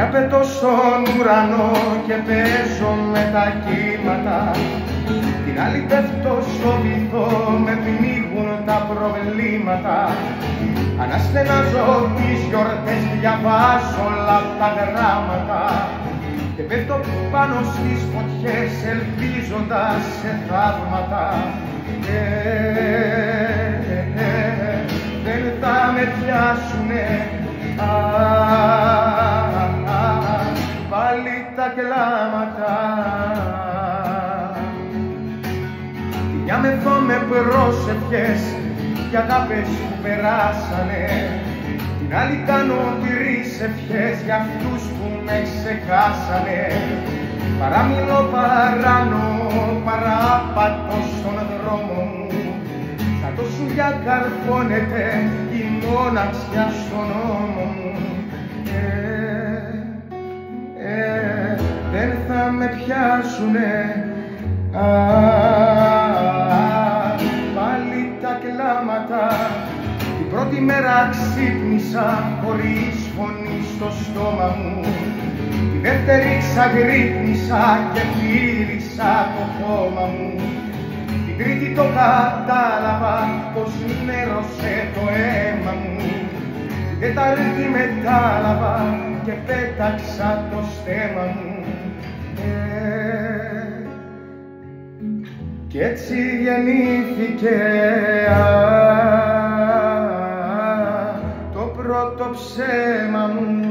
Μια πετώ στον ουρανό και παίζω με τα κύματα, την άλλη πέφτω στο βυθό, με πνίγουν τα προβλήματα. Αναστενάζω τις γιορτές, διαβάζω όλα τα γράμματα και πέφτω πάνω στις φωτιές, ελπίζοντας σε θαύματα. Δεν θα με πιάσουνε πάλι τα κλάματα. Τη μια με δω με πρόσευχες κι αγάπες που περάσανε, την άλλη κάνω τυρείς ευχές για αυτούς που με ξεχάσανε. Παραμιλώ, παράνω, παράπατω στον δρόμο μου, κάτω σου για καρφώνεται η μοναξιά στον νόμο μου. Δεν θα με πιάσουνε πάλι τα κλάματα. Την πρώτη μέρα ξύπνησα χωρίς φωνή στο στόμα μου, τη δεύτερη ξαγρύπνησα και φίλησα το χώμα μου, την τρίτη το κατάλαβα πως νερώσε το αίμα μου, την τέταρτη μετάλαβα και πέταξα το στέμμα μου. Κι έτσι γεννήθηκε το πρώτο ψέμα μου.